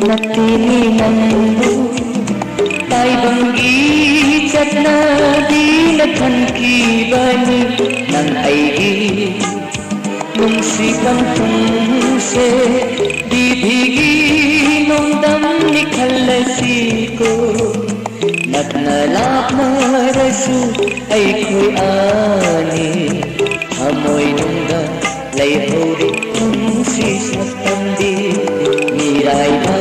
Natili nandu tai bangi chatna di nathan ki bani nang aigi nungsi kan tum se di bhigi nung dam nikhalasi ko natna lapna rasu ai khoi ani hamoi nungda lai hori nungsi satam di mirai ba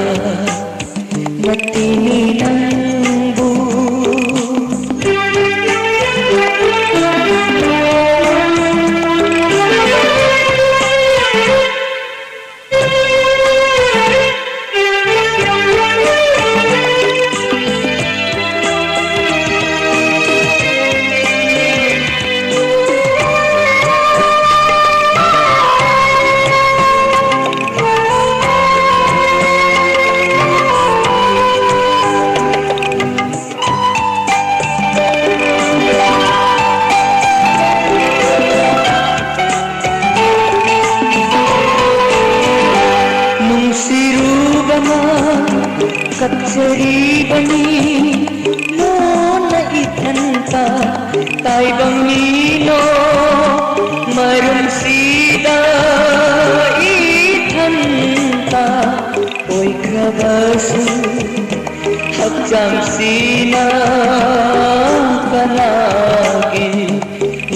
natili nandu कचरी बनी लोन इथनता ताई बंगीनो मरुम सीदा इथनता ओई खबसु हजाम सीना बनागे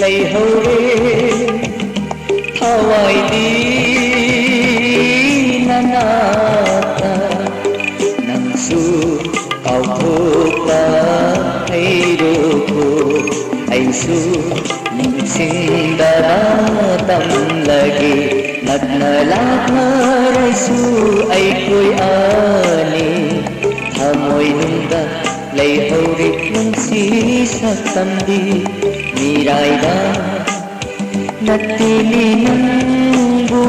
लई होरे हवाई दी ननाता su au thukta hairu ko ai su ning da tam lagi natna lakna su ai koi ani hamoi nungda lai hori nung si satam di mirai da natili nangu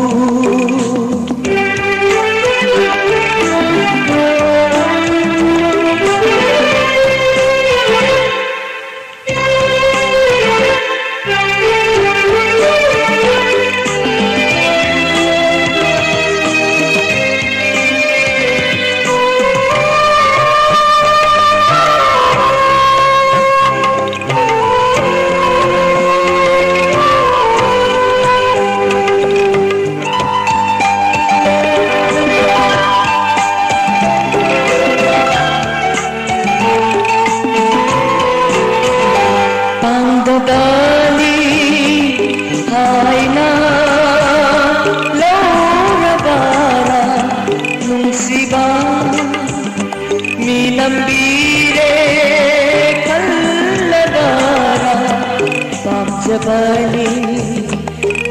Jabali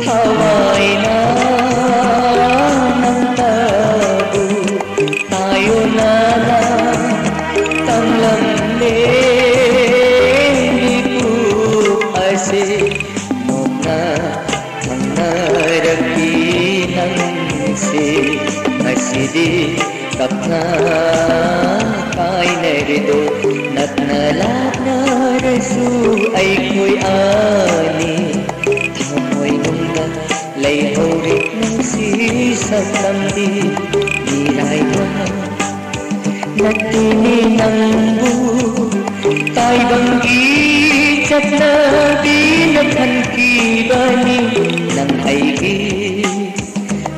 hawai na nantabu tayo na tamlam le nipu ase mona manaraki nangse asidi kapna kai nerido natna lakna rasu ai koi ani thamoi nungda lai hori nung si satam di mirai ba natili nangu tai bangi chatna di nathan ki bani nang aigi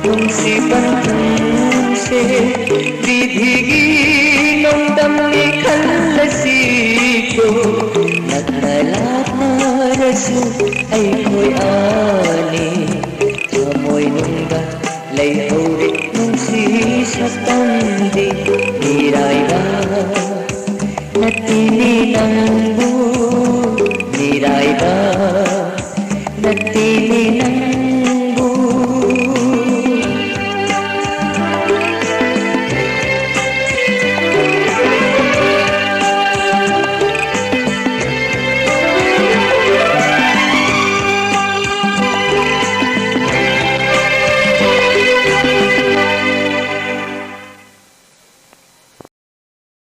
nung si bantung se di bhigi nung dam nikhalasi ko natna lakna rasu ai koi ani thamoi nungda lai hori nung si satam di mirai ba natili nangu mirai ba natili nangu